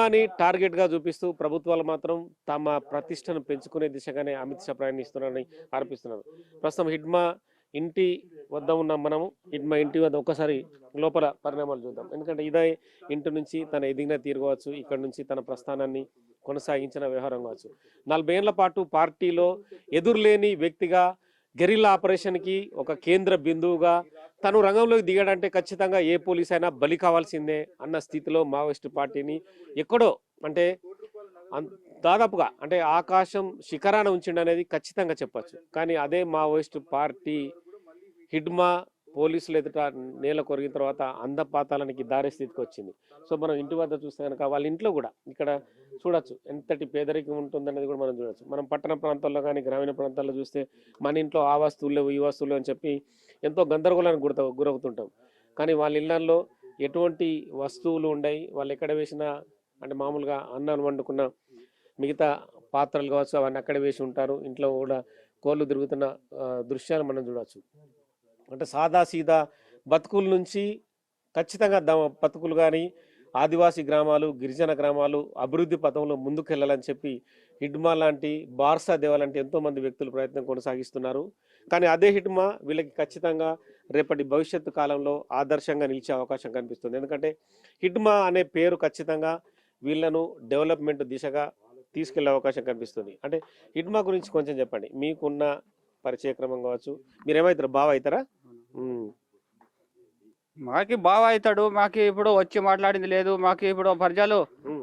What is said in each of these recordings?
అని టార్గెట్గా చూపిస్తూ ప్రభుత్వాలు మాత్రం తమ ప్రతిష్టను పెంచుకునే దిశగానే అమిత్ షా ప్రయాణిస్తున్నారని ఆరోపిస్తున్నారు. ప్రస్తుతం హిడ్మా ఇంటి వద్ద ఉన్న మనము హిడ్మా ఇంటి వద్ద ఒక్కసారి లోపల పరిణామాలు చూద్దాం. ఎందుకంటే ఇదే ఇంటి నుంచి తన ఎదిగిన తీరుకోవచ్చు, ఇక్కడ నుంచి తన ప్రస్థానాన్ని కొనసాగించిన వ్యవహారం కావచ్చు. 40 ఏళ్ల పాటు పార్టీలో ఎదురులేని వ్యక్తిగా గెరిల్లా ఆపరేషన్కి ఒక కేంద్ర బిందువుగా తను రంగంలోకి దిగాడంటే ఖచ్చితంగా ఏ పోలీస్ అయినా బలి కావాల్సిందే అన్న స్థితిలో మావోయిస్టు పార్టీని ఎక్కడో అంటే దాదాపుగా అంటే ఆకాశం శిఖరాన ఉంచిండనేది ఖచ్చితంగా చెప్పచ్చు. కానీ అదే మావోయిస్టు పార్టీ హిడ్మా పోలీసులు ఎదుట నేల కొరిగిన తర్వాత అందపాతాలనికి దారి స్థితికి వచ్చింది. సో మనం ఇంటి వద్ద చూస్తే కనుక వాళ్ళ ఇంట్లో కూడా ఇక్కడ చూడొచ్చు ఎంతటి పేదరికం ఉంటుందనేది కూడా మనం చూడొచ్చు. మనం పట్టణ ప్రాంతాల్లో కానీ గ్రామీణ ప్రాంతాల్లో చూస్తే మన ఇంట్లో ఆ వస్తువులు లేవు ఈ వస్తువులు అని చెప్పి ఎంతో గందరగోళానికి గురవుతుంటాం. కానీ వాళ్ళ ఇళ్లల్లో ఎటువంటి వస్తువులు ఉండయి, వాళ్ళు ఎక్కడ వేసినా అంటే మామూలుగా అన్నాన్ని వండుకున్న మిగతా పాత్రలు కావచ్చు అవన్నీ అక్కడ వేసి ఉంటారు. ఇంట్లో కూడా కోళ్ళు తిరుగుతున్న దృశ్యాలు మనం చూడవచ్చు. అంటే సాదా సీదా బతుకుల నుంచి ఖచ్చితంగా బతుకులు కానీ ఆదివాసీ గ్రామాలు గిరిజన గ్రామాలు అభివృద్ధి పథంలో ముందుకెళ్ళాలని చెప్పి హిడ్మా లాంటి బార్సా దేవ లాంటి ఎంతోమంది వ్యక్తులు ప్రయత్నం కొనసాగిస్తున్నారు. కానీ అదే హిడ్మా వీళ్ళకి ఖచ్చితంగా రేపటి భవిష్యత్తు కాలంలో ఆదర్శంగా నిలిచే అవకాశం కనిపిస్తుంది. ఎందుకంటే హిడ్మా అనే పేరు ఖచ్చితంగా వీళ్ళను డెవలప్మెంట్ దిశగా తీసుకెళ్లే అవకాశం కనిపిస్తుంది. అంటే హిడ్మా గురించి కొంచెం చెప్పండి, మీకున్న పరిచయ క్రమం కావచ్చు. మీరేమవుతారు, బావ అవుతారా? మాకి బావ అవుతాడు. మాకి ఇప్పుడు వచ్చి మాట్లాడింది లేదు. మాకి ఇప్పుడు ప్రజలు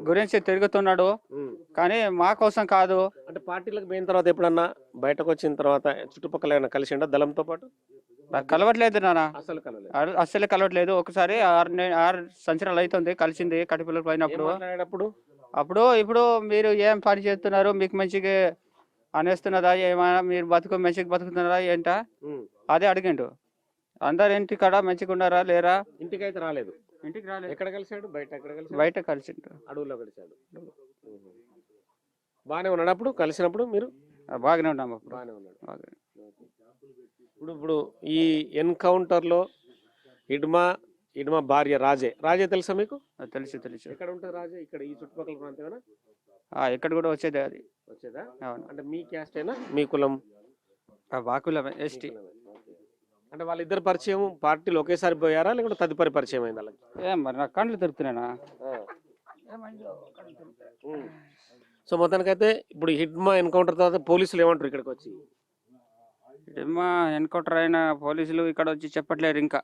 గురించి తిరుగుతున్నాడు, కానీ మా కోసం కాదు. అంటే పార్టీలకు పోయిన తర్వాత ఎప్పుడన్నా బయటకు వచ్చిన తర్వాత చుట్టుపక్కల ఏమైనా కలిసిండా దళంతో పాటు? కలవట్లేదు నాన్న, అసలు కలవట్లేదు. ఒకసారి 6 సంవత్సరాలు అవుతుంది కలిసింది కటిపిల్లలు పోయినప్పుడు. ఇప్పుడు మీరు ఏం పని చేస్తున్నారు, మీకు మంచిగా అనేస్తున్నదా, ఏమైనా మీరు మంచిగా బతుకుతున్నారా ఏంటా అదే అడిగిండు. అందరు ఇంటి కాడ మంచిగా ఉన్నారా లేరా? ఇంటికి అయితే రాలేదు. ఇంటికి రాలేదు. ఎక్కడ కలిసాడు? బయట కలిసిండు, అడవుల్లో కలిసాడు. బాగానే ఉన్నాడు అప్పుడు కలిసినప్పుడు? మీరు బాగానే ఉన్నాము, బాగానే ఉన్నాడు. ఇప్పుడు ఈ ఎన్కౌంటర్ లో హిడ్మా భార్య రాజే తెలుసా మీకు? తెలుసు. ఎక్కడ ఉంటుంది రాజే? ఇక్కడ ఈ చుట్టుపక్కల ప్రాంతమేనా? ఇక్కడ కూడా వచ్చేది. అది వచ్చేదా? అంటే మీ క్యాస్ట్ అయినా, మీ కులం? వాకులమే, ఎస్టీ. అంటే వాళ్ళిద్దరు పరిచయం పార్టీలు ఒకేసారి పోయారా లేకుంటే తదుపరి పరిచయం అయింది వాళ్ళకి? మరి నా కళ్ళు తిరుగుతున్నానా. సో మొత్తానికైతే ఇప్పుడు హిడ్మా ఎన్కౌంటర్ తర్వాత పోలీసులు ఏమంటారు ఇక్కడికి వచ్చి? హిడ్మా ఎన్కౌంటర్ అయిన పోలీసులు ఇక్కడ వచ్చి చెప్పట్లేరు ఇంకా.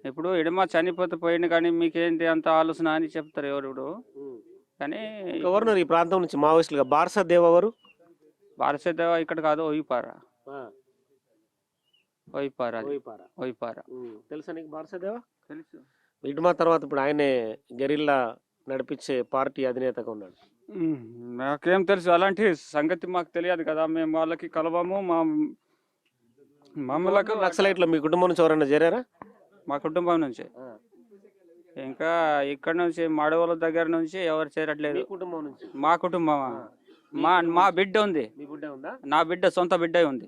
ఇప్పుడు హిడ్మా చనిపోతే పోయింది కానీ మీకేంటి అంత ఆలోచన అని చెప్తారు ఎవరు. కానీ గవర్నర్ ఈ ప్రాంతం నుంచి మావోయిస్టులుగా బార్సా దేవ ఎవరు? బార్సా దేవ ఇక్కడ కాదు, ఒయ్యిపారా. తెలుసా నీకు బార్సా దేవ? తెలుసు. హిడ్మా తర్వాత ఇప్పుడు ఆయనే గెరిల్లా నడిపించే పార్టీ అధినేతగా ఉన్నాడు. నాకేం తెలుసు, అలాంటి సంగతి మాకు తెలియదు కదా. మేము వాళ్ళకి కలవము. మమ్మల్ని నక్సలైట్లో మీ కుటుంబం నుంచి ఎవరైనా చేరారా? మా కుటుంబం నుంచి ఇంకా ఇక్కడ నుంచి మడవల దగ్గర నుంచి ఎవరు చేరట్లేదు. మా కుటుంబం మా బిడ్డ ఉంది. నా బిడ్డ సొంత బిడ్డ ఉంది.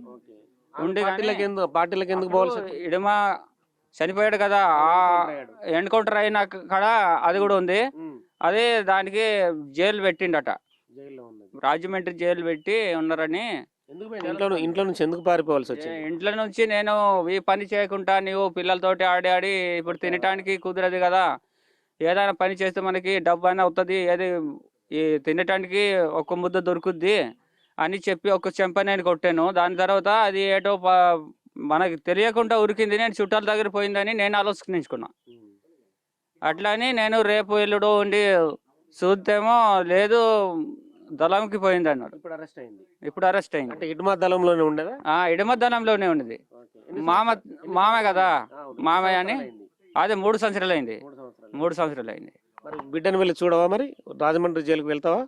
పార్టీలకు ఎందుకు పోవాలి? హిడ్మా చనిపోయాడు కదా, ఆ ఎన్కౌంటర్ అయిన కాడ అది కూడా ఉంది. అదే దానికి జైలు పెట్టిండట, రాజమండ్రి జైలు పెట్టి ఉన్నారని. ఇంట్లో నుంచి ఎందుకు పారిపోవాల్సి వచ్చింది? ఇంట్లో నుంచి నేను ఈ పని చేయకుండా నీవు పిల్లలతోటి ఆడి ఇప్పుడు తినటానికి కుదరదు కదా, ఏదైనా పని చేస్తే మనకి డబ్బు అయినా అవుతుంది, ఏది ఈ తినటానికి ఒక ముద్ద దొరుకుద్ది అని చెప్పి ఒక చెంప నేను కొట్టాను. దాని తర్వాత అది ఏటో మనకి తెలియకుండా ఉరికింది. నేను చుట్టాల దగ్గర పోయిందని నేను ఆలోచించుకున్నా. అట్లా అని నేను రేపు ఎల్లుడో ఉండి చూద్దేమో లేదు దళంకి పోయింది అన్నాడు. ఇప్పుడు అరెస్ట్ అయింది. అంటే హిడ్మా దళంలోనే ఉండేదా? హిడ్మా దళంలోనే ఉండేది. మామ కదా, మామయ్య అని. అదే 3 సంవత్సరాలు అయింది. 3 సంవత్సరాలు అయింది. బిడ్డను వెళ్ళి చూడవా మరి? రాజమండ్రి జైలుకి వెళ్తావా?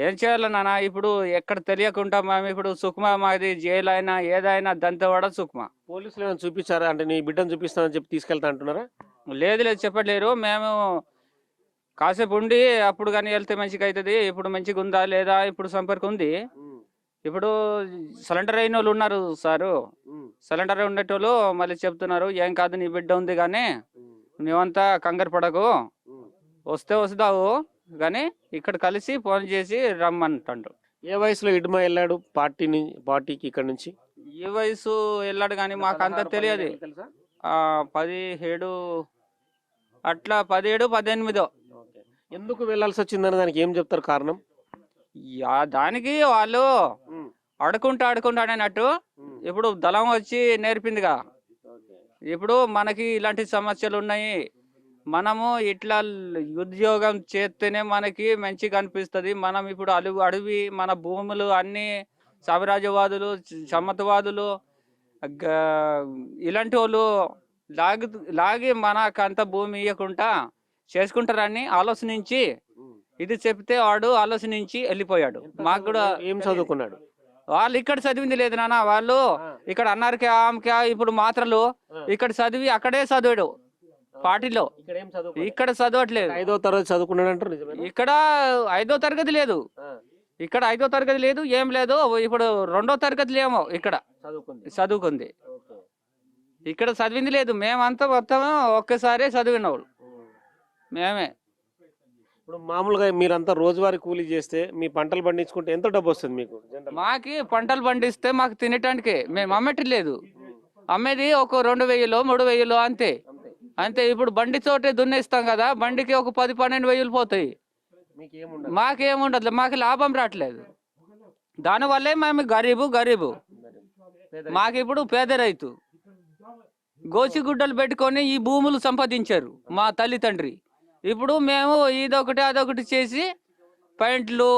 ఏం చేయాలి నాన్న, ఇప్పుడు ఎక్కడ తెలియకుండా మేము ఇప్పుడు సుఖమా మాది జైలు అయినా ఏదైనా దంతవాడ సుఖమా. పోలీసులు ఏమైనా చూపించారా? అంటే నీ బిడ్డను చూపిస్తానని చెప్పి తీసుకెళ్తా అంటున్నారా? లేదు చెప్పట్లేరు. మేము కాసేపు ఉండి అప్పుడు కానీ వెళ్తే మంచిగా అవుతుంది. ఇప్పుడు మంచిగా ఉందా లేదా ఇప్పుడు సంపర్కం ఉంది. ఇప్పుడు సిలిండర్ అయిన వాళ్ళు ఉన్నారు సారు, సిలిండర్ ఉండేటోళ్ళు మళ్ళీ చెప్తున్నారు ఏం కాదు నీ బిడ్డ ఉంది కానీ నువ్వంతా కంగారు పడకు, వస్తే వస్తావు కానీ ఇక్కడ కలిసి ఫోన్ చేసి రమ్మంటాడు. ఏ వయసులో హిడ్మా వెళ్ళాడు పార్టీకి ఇక్కడ నుంచి? ఈ వయసు వెళ్ళాడు కానీ మాకు అంత తెలియదు. 17 అట్లా 17, 18. ఎందుకు వెళ్ళాల్సి వచ్చిందని దానికి ఏం చెప్తారు కారణం? దానికి వాళ్ళు ఆడుకుంటాడనట్టు ఇప్పుడు దళం వచ్చి నేర్పిందిగా. ఇప్పుడు మనకి ఇలాంటి సమస్యలు ఉన్నాయి, మనము ఇట్లా ఉద్యోగం చేస్తేనే మనకి మంచిగా అనిపిస్తుంది. మనం ఇప్పుడు అడవి మన భూములు అన్ని సామ్రాజ్యవాదులు సమ్మతవాదులు ఇలాంటి వాళ్ళు లాగి మనకంత భూమి ఇవ్వకుండా చేసుకుంటారని ఆలోచించి ఇది చెప్తే వాడు ఆలోచించి వెళ్ళిపోయాడు. మాకు కూడా ఏం చదువుకున్నాడు? వాళ్ళు ఇక్కడ చదివింది లేదు నాన్న. వాళ్ళు ఇక్కడ అన్నారు ఇప్పుడు మాత్రలు ఇక్కడ చదివి అక్కడే చదివాడు పార్టీలో. ఇక్కడ చదవట్లేదు. 5వ తరగతి చదువుకున్నాడు అంటారు. ఇక్కడ 5వ తరగతి లేదు, ఇక్కడ 5వ తరగతి లేదు, ఏం లేదు. ఇప్పుడు 2వ తరగతి ఏమో ఇక్కడ చదువుకుంది. ఇక్కడ చదివింది లేదు. మేమంతా మొత్తం ఒక్కసారి చదివిన వాళ్ళు మేమే. ఇప్పుడు మామూలుగా మీరంతా రోజువారీ కూలీ చేస్తే మీ పంటలు పండించుకుంటే ఎంత డబ్బు వస్తుంది మీకు? మాకి పంటలు పండిస్తే మాకు తినటానికి మేము అమ్మట్లేదు. అమ్మేది ఒక 2,000, 3,000 అంతే అంతే. ఇప్పుడు బండి తోటే దున్నేస్తాం కదా, బండికి ఒక 10-12,000 పోతాయి. మాకేముండదు, మాకు లాభం రావట్లేదు. దానివల్లే మేము గరీబు. మాకు ఇప్పుడు పేద రైతు గోచిగుడ్డలు పెట్టుకొని ఈ భూములు సంపాదించారు మా తల్లిదండ్రి. ఇప్పుడు మేము ఇదొకటి అదొకటి చేసి ప్యాంట్లు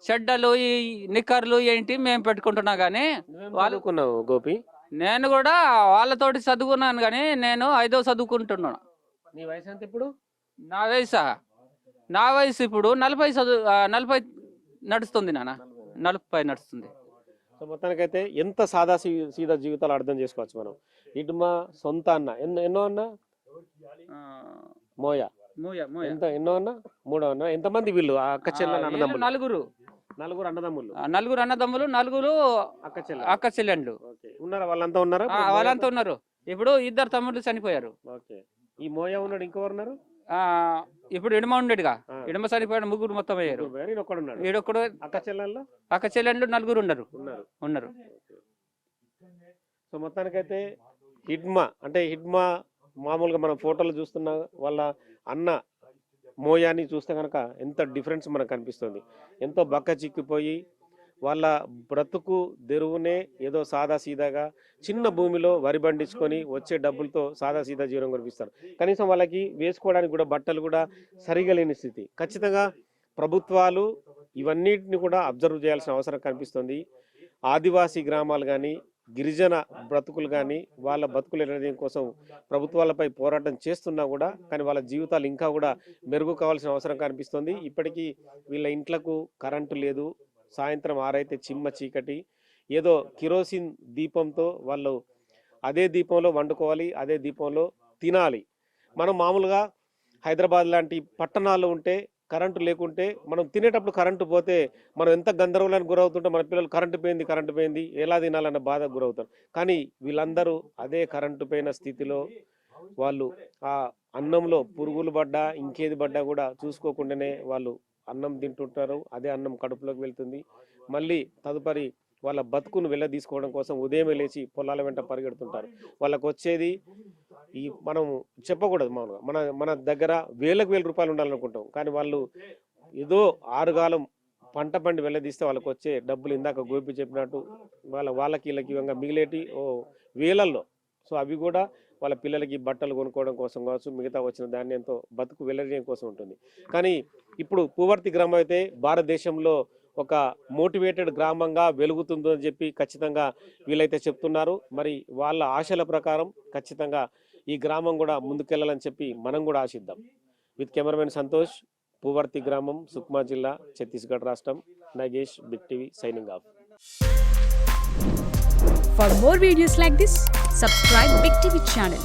చెడ్డలు ఈ నిక్కర్లు ఏంటి మేము పెట్టుకుంటున్నా. కానీ వాళ్ళకున్నావు గోపి? నేను కూడా వాళ్ళతోటి చదువుకున్నాను కానీ నేను 5వ చదువుకుంటున్నాను. నీ వయసు ఎంత ఇప్పుడు? నా వయసు ఇప్పుడు 40 నడుస్తుంది నాన్న, 40 నడుస్తుంది. సో మొత్తానికైతే ఎంత సీదా జీవితాలు అర్థం చేసుకోవచ్చు మనం. హిడ్మా సొంత అన్న ఎన్నో అన్న? మోయా ఎన్నో అన్న? 3వ అన్న. ఎంతమంది వీళ్ళు? అక్క చెల్లెలు అన్నదమ్ములు? 4 అన్నదమ్ములు. 4 అన్నదమ్ములు, 4 అక్క చెల్లెండ్లు ఉన్నారా? వాళ్ళంతా ఉన్నారా? వాళ్ళంతా ఉన్నారు. ఇప్పుడు 2 తమ్ముళ్ళు చనిపోయారు. ఈ మోయా ఉన్నాడు, ఇంకెవరు ఉన్నారు? ఇప్పుడు ఇడమ ఉండేడుగా, ఇడమ చనిపోయాడు. 3 మొత్తం అయ్యారు. ఈడొక్కడు. అక్క చెల్లెండ్లు 4 ఉన్నారు. సో మొత్తానికైతే హిడ్మా మామూలుగా మనం ఫోటోలు చూస్తున్నా వాళ్ళ అన్న మోయాని చూస్తే కనుక ఎంత డిఫరెన్స్ మనకు కనిపిస్తుంది. ఎంతో బక్క చిక్కిపోయి వాళ్ళ బ్రతుకు తెరువునే ఏదో సాదాసీదాగా చిన్న భూమిలో వరి పండించుకొని వచ్చే డబ్బులతో సాదాసీదా జీవనం కనిపిస్తారు. కనీసం వాళ్ళకి వేసుకోవడానికి కూడా బట్టలు కూడా సరిగా లేని స్థితి. ఖచ్చితంగా ప్రభుత్వాలు ఇవన్నిటిని కూడా అబ్జర్వ్ చేయాల్సిన అవసరం కనిపిస్తుంది. ఆదివాసీ గ్రామాలు కానీ గిరిజన బ్రతుకులు కానీ వాళ్ళ బతుకులు ఎనడం కోసం ప్రభుత్వాలపై పోరాటం చేస్తున్నా కూడా కానీ వాళ్ళ జీవితాలు ఇంకా కూడా మెరుగు కావాల్సిన అవసరం కనిపిస్తుంది. ఇప్పటికీ వీళ్ళ ఇంట్లకు కరెంటు లేదు. సాయంత్రం 6 అయితే చిమ్మ చీకటి. ఏదో కిరోసిన్ దీపంతో వాళ్ళు అదే దీపంలో వండుకోవాలి, అదే దీపంలో తినాలి. మనం మామూలుగా హైదరాబాద్ లాంటి పట్టణాల్లో ఉంటే కరెంటు లేకుంటే మనం తినేటప్పుడు కరెంటు పోతే మనం ఎంత గందరగోళానికి గురవుతుంటే మన పిల్లలు కరెంటు పోయింది ఎలా తినాలన్న బాధకు గురవుతారు. కానీ వీళ్ళందరూ అదే కరెంటు పోయిన స్థితిలో వాళ్ళు ఆ అన్నంలో పురుగులు పడ్డా ఇంకేది పడ్డా కూడా చూసుకోకుండానే వాళ్ళు అన్నం తింటుంటారు. అదే అన్నం కడుపులోకి వెళ్తుంది. మళ్ళీ తదుపరి వాళ్ళ బతుకును వెళ్ళదీసుకోవడం కోసం ఉదయమే లేచి పొలాల వెంట పరిగెడుతుంటారు. వాళ్ళకు వచ్చేది ఈ మనం చెప్పకూడదు మామూలుగా మన దగ్గర వేల రూపాయలు ఉండాలనుకుంటాం. కానీ వాళ్ళు ఏదో 6 కాలం పంట పండి వెళ్ళదీస్తే వాళ్ళకి వచ్చే డబ్బులు ఇందాక గోపి చెప్పినట్టు వాళ్ళకి వీళ్ళకి ఇవ్వంగా మిగిలేటి వేలల్లో. సో అవి కూడా వాళ్ళ పిల్లలకి బట్టలు కొనుక్కోవడం కోసం కావచ్చు, మిగతా వచ్చిన ధాన్యంతో బతుకు వెళ్ళడం కోసం ఉంటుంది. కానీ ఇప్పుడు పూవర్తి గ్రామం అయితే భారతదేశంలో ఒక మోటివేటెడ్ గ్రామంగా వెలుగుతుందని చెప్పి ఖచ్చితంగా వీళ్ళైతే చెప్తున్నారు. మరి వాళ్ళ ఆశల ప్రకారం ఖచ్చితంగా ఈ గ్రామం కూడా ముందుకెళ్ళాలని చెప్పి మనం కూడా ఆశిద్దాం. విత్ కెమెరామెన్ సంతోష్, పూవర్తి గ్రామం, సుక్మా జిల్లా, ఛత్తీస్గఢ్ రాష్ట్రం. Nagesh, big TV signing off. For more videos like this, subscribe Big TV channel.